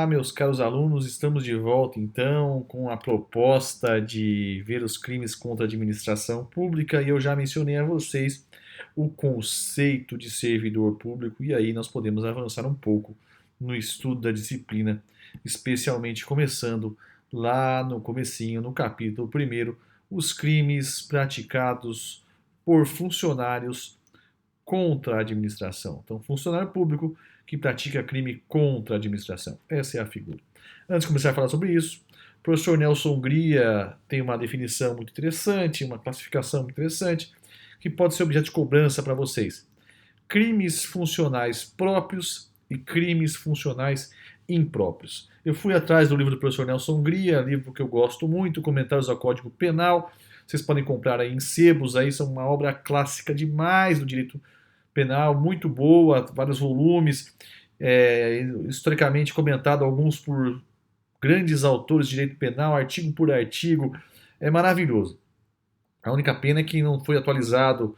Meus caros alunos, estamos de volta então com a proposta de ver os crimes contra a administração pública e eu já mencionei a vocês o conceito de servidor público e aí nós podemos avançar um pouco no estudo da disciplina, especialmente começando lá no comecinho, no capítulo primeiro, os crimes praticados por funcionários contra a administração. Então, funcionário público que pratica crime contra a administração. Essa é a figura. Antes de começar a falar sobre isso, o professor Nelson Hungria tem uma definição muito interessante, uma classificação muito interessante, que pode ser objeto de cobrança para vocês. Crimes funcionais próprios e crimes funcionais impróprios. Eu fui atrás do livro do professor Nelson Hungria, livro que eu gosto muito, Comentários ao Código Penal. Vocês podem comprar aí em sebos, aí são uma obra clássica demais do direito penal, muito boa, vários volumes, historicamente comentado, alguns por grandes autores de direito penal, artigo por artigo, é maravilhoso. A única pena é que não foi atualizado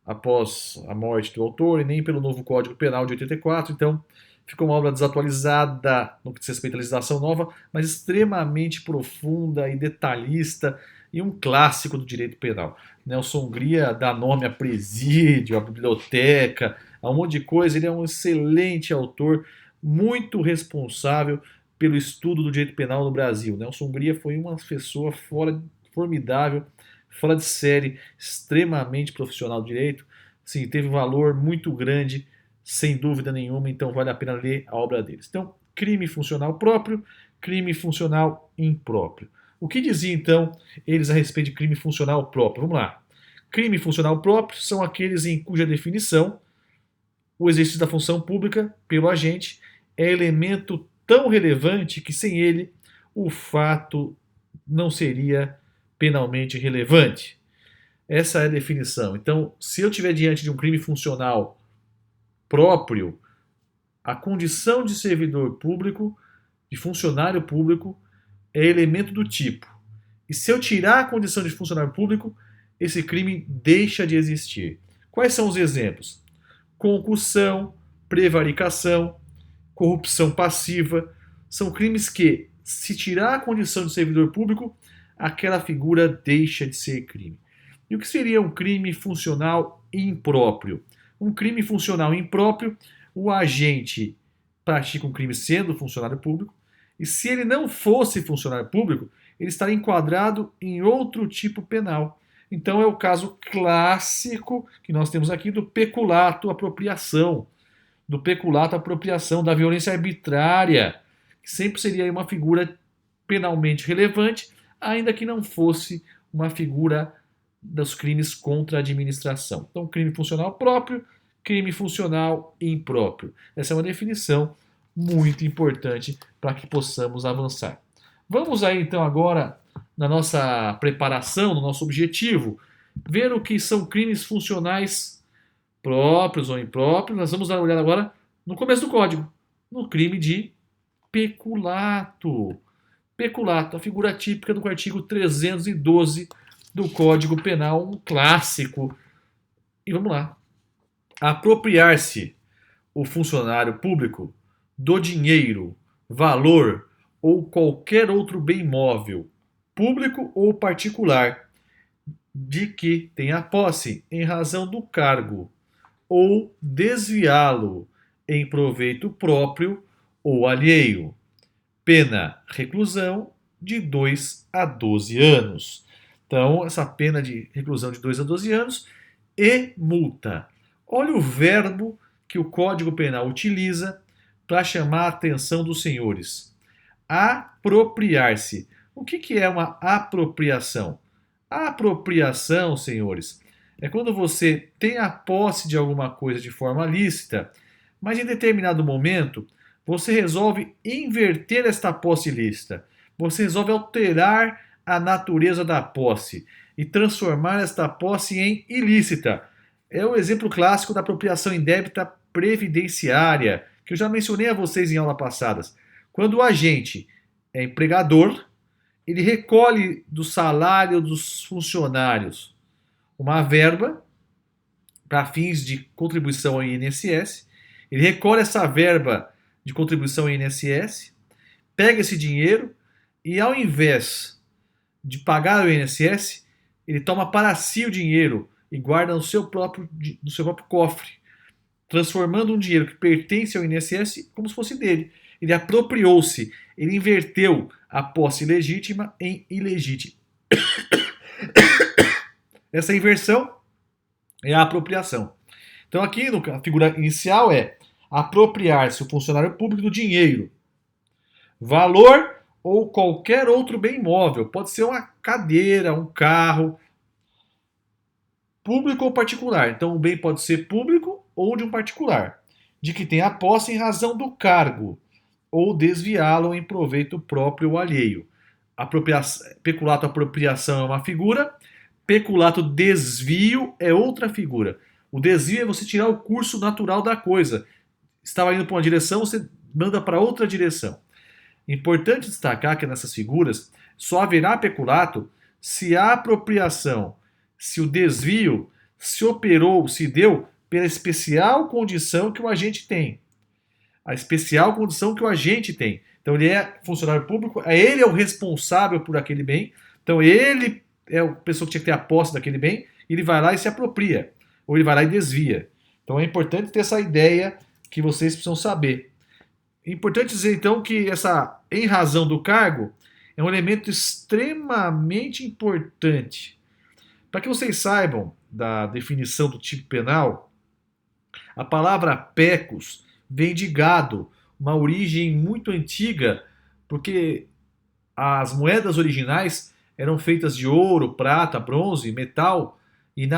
após a morte do autor e nem pelo novo Código Penal de 84, então ficou uma obra desatualizada no que diz respeito à legislação nova, mas extremamente profunda e detalhista e um clássico do direito penal. Nelson Hungria dá nome a presídio, a biblioteca, a um monte de coisa. Ele é um excelente autor, muito responsável pelo estudo do direito penal no Brasil. Nelson Hungria foi uma pessoa formidável, fora de série, extremamente profissional do direito. Sim, teve um valor muito grande, sem dúvida nenhuma, então vale a pena ler a obra deles. Então, crime funcional próprio, crime funcional impróprio. O que dizia então eles a respeito de crime funcional próprio? Vamos lá. Crime funcional próprio são aqueles em cuja definição o exercício da função pública pelo agente é elemento tão relevante que sem ele o fato não seria penalmente relevante. Essa é a definição. Então, se eu estiver diante de um crime funcional próprio, a condição de servidor público, de funcionário público, é elemento do tipo. E se eu tirar a condição de funcionário público, esse crime deixa de existir. Quais são os exemplos? Concussão, prevaricação, corrupção passiva, são crimes que, se tirar a condição de servidor público, aquela figura deixa de ser crime. E o que seria um crime funcional impróprio? Um crime funcional impróprio, o agente pratica um crime sendo funcionário público, e se ele não fosse funcionário público, ele estaria enquadrado em outro tipo penal. Então é o caso clássico que nós temos aqui do peculato apropriação, da violência arbitrária, que sempre seria uma figura penalmente relevante, ainda que não fosse uma figura dos crimes contra a administração. Então, crime funcional próprio, crime funcional impróprio. Essa é uma definição muito importante para que possamos avançar. Vamos aí então agora na nossa preparação, no nosso objetivo, ver o que são crimes funcionais próprios ou impróprios. Nós vamos dar uma olhada agora no começo do código, no crime de peculato. Peculato, a figura típica do artigo 312 do Código Penal, um clássico. E vamos lá. Apropriar-se o funcionário público do dinheiro, valor ou qualquer outro bem móvel, público ou particular, de que tenha posse em razão do cargo, ou desviá-lo em proveito próprio ou alheio. Pena reclusão de 2 a 12 anos. Então, essa pena de reclusão de 2 a 12 anos e multa. Olha o verbo que o Código Penal utiliza para chamar a atenção dos senhores. Apropriar-se. O que é uma apropriação? A apropriação, senhores, é quando você tem a posse de alguma coisa de forma lícita, mas em determinado momento você resolve inverter esta posse lícita. Você resolve alterar a natureza da posse e transformar esta posse em ilícita. É o exemplo clássico da apropriação indébita previdenciária, que eu já mencionei a vocês em aulas passadas. Quando o agente é empregador, ele recolhe do salário dos funcionários uma verba para fins de contribuição ao INSS. Ele recolhe essa verba de contribuição ao INSS pega esse dinheiro e, ao invés de pagar o INSS, ele toma para si o dinheiro e guarda no seu próprio cofre, transformando um dinheiro que pertence ao INSS como se fosse dele. Ele apropriou-se, ele inverteu a posse legítima em ilegítima. Essa inversão é a apropriação. Então aqui a figura inicial é apropriar-se o funcionário público do dinheiro, valor ou qualquer outro bem imóvel. Pode ser uma cadeira, um carro, público ou particular. Então o bem pode ser público ou de um particular, de que tem a posse em razão do cargo, ou desviá-lo em proveito próprio ou alheio. Peculato apropriação é uma figura, peculato desvio é outra figura. O desvio é você tirar o curso natural da coisa. Estava indo para uma direção, você manda para outra direção. Importante destacar que nessas figuras só haverá peculato se a apropriação, se o desvio se operou, se deu pela especial condição que o agente tem. A especial condição que o agente tem. Então ele é funcionário público, ele é o responsável por aquele bem, então ele é a pessoa que tinha que ter a posse daquele bem, e ele vai lá e se apropria, ou ele vai lá e desvia. Então é importante ter essa ideia que vocês precisam saber. É importante dizer então que essa em razão do cargo é um elemento extremamente importante. Para que vocês saibam da definição do tipo penal, a palavra pecus vem de gado, uma origem muito antiga, porque as moedas originais eram feitas de ouro, prata, bronze, metal, e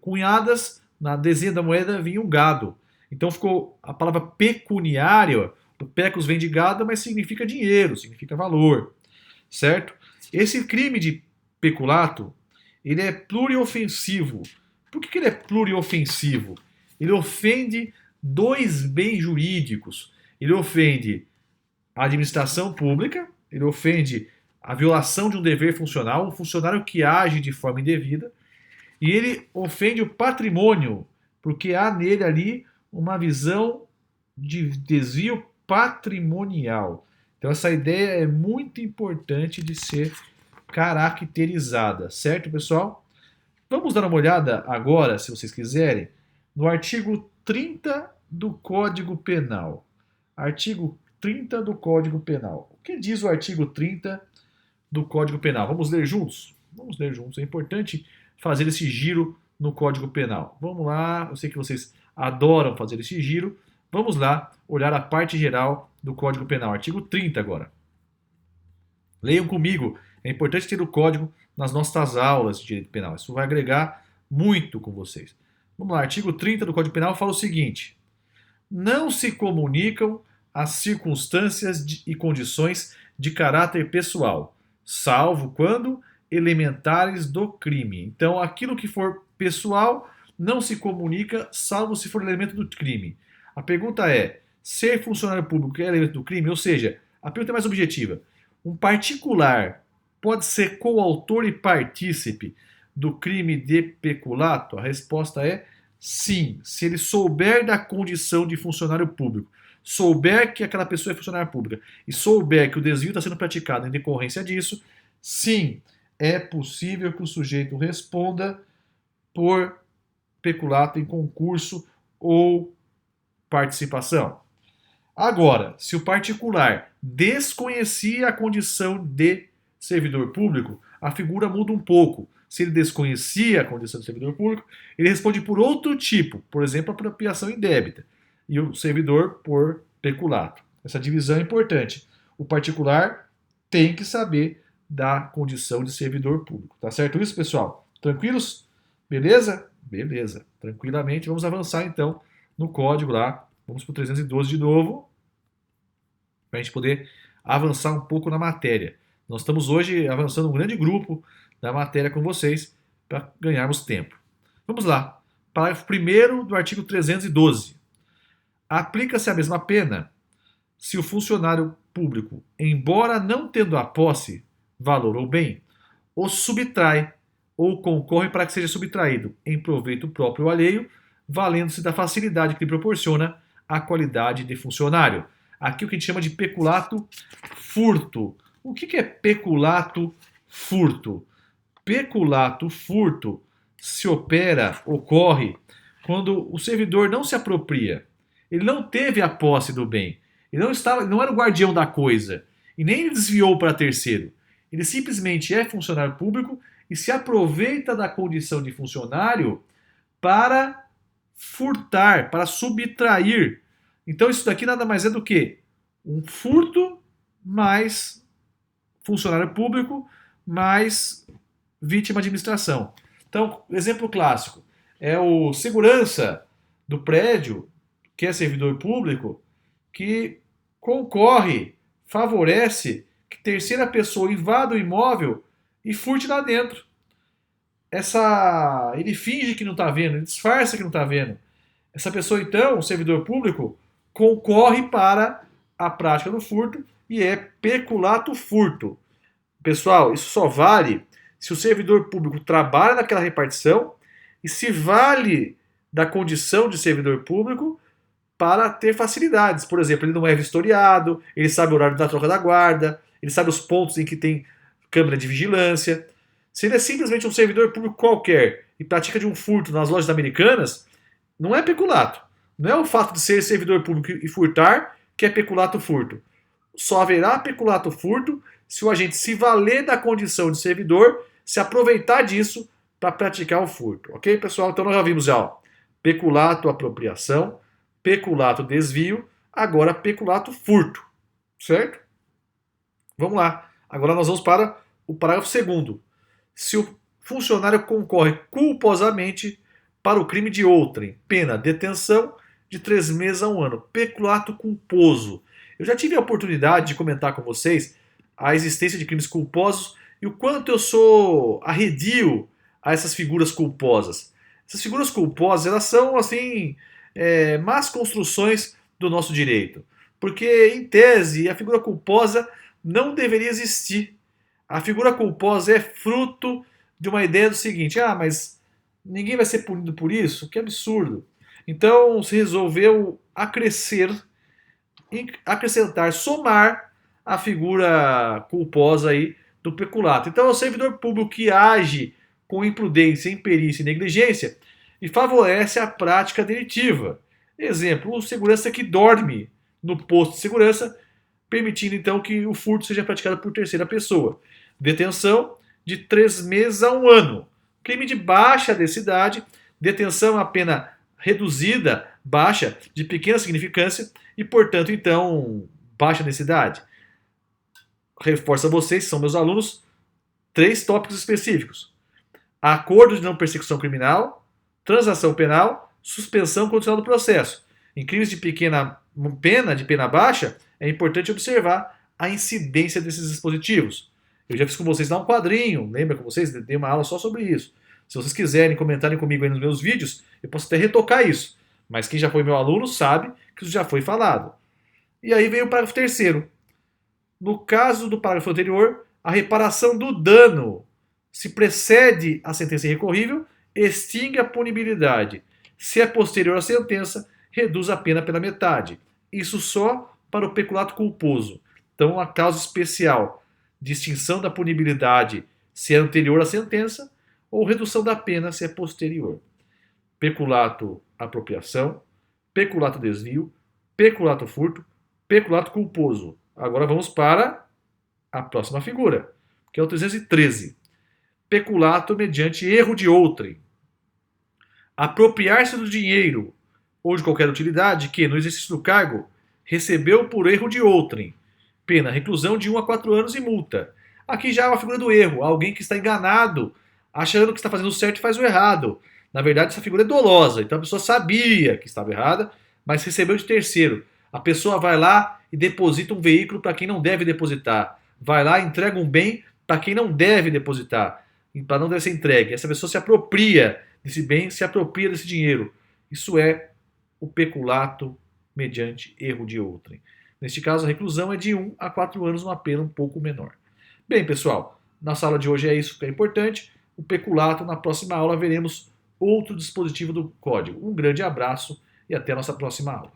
cunhadas, na desenha da moeda vinha um gado. Então ficou a palavra pecuniária, o pecus vem de gado, mas significa dinheiro, significa valor, certo? Esse crime de peculato, ele é pluriofensivo. Por que ele é pluriofensivo? Ele ofende dois bens jurídicos. Ele ofende a administração pública, ele ofende a violação de um dever funcional, um funcionário que age de forma indevida, e ele ofende o patrimônio, porque há nele ali uma visão de desvio patrimonial. Então essa ideia é muito importante de ser caracterizada, certo, pessoal? Vamos dar uma olhada agora, se vocês quiserem, no artigo 30 do Código Penal. Artigo 30 do Código Penal. O que diz o artigo 30 do Código Penal? Vamos ler juntos? Vamos ler juntos. É importante fazer esse giro no Código Penal. Vamos lá, eu sei que vocês adoram fazer esse giro. Vamos lá olhar a parte geral do Código Penal. Artigo 30 agora. Leiam comigo. É importante ter o código nas nossas aulas de direito penal. Isso vai agregar muito com vocês. Vamos lá, artigo 30 do Código Penal fala o seguinte: não se comunicam as circunstâncias e condições de caráter pessoal, salvo quando elementares do crime. Então, aquilo que for pessoal não se comunica, salvo se for elemento do crime. A pergunta é: ser funcionário público é elemento do crime? Ou seja, a pergunta é mais objetiva. Um particular pode ser coautor e partícipe do crime de peculato? A resposta é sim, se ele souber da condição de funcionário público, souber que aquela pessoa é funcionária pública e souber que o desvio está sendo praticado em decorrência disso, sim, é possível que o sujeito responda por peculato em concurso ou participação. Agora, se o particular desconhecia a condição de servidor público, a figura muda um pouco. Se ele desconhecia a condição de servidor público, ele responde por outro tipo, por exemplo, apropriação indébita, e o servidor por peculato. Essa divisão é importante. O particular tem que saber da condição de servidor público. Tá certo isso, pessoal? Tranquilos? Beleza? Beleza. Tranquilamente. Vamos avançar, então, no código lá. Vamos para o 312 de novo, para a gente poder avançar um pouco na matéria. Nós estamos hoje avançando um grande grupo da matéria com vocês para ganharmos tempo. Vamos lá. Parágrafo 1º do artigo 312. Aplica-se a mesma pena se o funcionário público, embora não tendo a posse, valor ou bem, o subtrai ou concorre para que seja subtraído em proveito próprio ou alheio, valendo-se da facilidade que lhe proporciona a qualidade de funcionário. aqui o que a gente chama de peculato furto. O que é peculato furto? Peculato furto ocorre quando o servidor não se apropria. Ele não teve a posse do bem. Ele não era o guardião da coisa. E nem desviou para terceiro. Ele simplesmente é funcionário público e se aproveita da condição de funcionário para furtar, para subtrair. Então isso daqui nada mais é do que um furto mais funcionário público mais vítima de administração. Então, exemplo clássico é o segurança do prédio, que é servidor público, que concorre, favorece que terceira pessoa invada o imóvel e furte lá dentro. Ele finge que não está vendo, ele disfarça que não está vendo. Essa pessoa, então, o servidor público, concorre para a prática do furto e é peculato furto. Pessoal, isso só vale se o servidor público trabalha naquela repartição e se vale da condição de servidor público para ter facilidades. Por exemplo, ele não é vistoriado, ele sabe o horário da troca da guarda, ele sabe os pontos em que tem câmera de vigilância. Se ele é simplesmente um servidor público qualquer e pratica de um furto nas lojas americanas, não é peculato. Não é o fato de ser servidor público e furtar que é peculato furto. Só haverá peculato furto se o agente se valer da condição de servidor, se aproveitar disso para praticar o furto. Ok, pessoal? Então nós já vimos peculato apropriação, peculato desvio, agora peculato furto. Certo? Vamos lá. Agora nós vamos para o parágrafo 2º. Se o funcionário concorre culposamente para o crime de outrem, pena detenção de 3 meses a 1 ano. Peculato culposo. Eu já tive a oportunidade de comentar com vocês a existência de crimes culposos e o quanto eu sou arredio a essas figuras culposas. Essas figuras culposas, elas são, assim, más construções do nosso direito. Porque, em tese, a figura culposa não deveria existir. A figura culposa é fruto de uma ideia do seguinte: mas ninguém vai ser punido por isso? Que absurdo. Então se resolveu acrescentar, somar a figura culposa aí do peculato. Então é o servidor público que age com imprudência, imperícia e negligência e favorece a prática delitiva. Exemplo, o segurança que dorme no posto de segurança, permitindo então que o furto seja praticado por terceira pessoa. Detenção de 3 meses a 1 ano. Crime de baixa densidade, detenção é a pena reduzida, baixa, de pequena significância e, portanto, então, baixa densidade. Reforço a vocês, que são meus alunos, 3 tópicos específicos: acordo de não persecução criminal, transação penal, suspensão condicional do processo. Em crimes de pequena pena, de pena baixa, é importante observar a incidência desses dispositivos. Eu já fiz com vocês lá um quadrinho, lembra com vocês? Dei uma aula só sobre isso. Se vocês quiserem comentarem comigo aí nos meus vídeos, eu posso até retocar isso. Mas quem já foi meu aluno sabe que isso já foi falado. E aí vem o parágrafo 3º. No caso do parágrafo anterior, a reparação do dano, se precede a sentença irrecorrível, extingue a punibilidade. Se é posterior à sentença, reduz a pena pela metade. Isso só para o peculato culposo. Então, uma causa especial de extinção da punibilidade se é anterior à sentença ou redução da pena se é posterior. Peculato apropriação, peculato desvio, peculato furto, peculato culposo. Agora vamos para a próxima figura, que é o 313. Peculato mediante erro de outrem. Apropriar-se do dinheiro ou de qualquer utilidade que, no exercício do cargo, recebeu por erro de outrem. Pena, reclusão de 1 a 4 anos e multa. Aqui já é uma figura do erro, alguém que está enganado, achando que está fazendo o certo e faz o errado. Na verdade, essa figura é dolosa, então a pessoa sabia que estava errada, mas recebeu de terceiro. A pessoa vai lá e deposita um veículo para quem não deve depositar. Vai lá e entrega um bem para quem não deve depositar, para não deve ser entregue. Essa pessoa se apropria desse bem, se apropria desse dinheiro. Isso é o peculato mediante erro de outrem. Neste caso, a reclusão é de 1 a 4 anos, uma pena um pouco menor. Bem, pessoal, na sala de hoje é isso que é importante. O peculato, na próxima aula, veremos outro dispositivo do código. Um grande abraço e até a nossa próxima aula.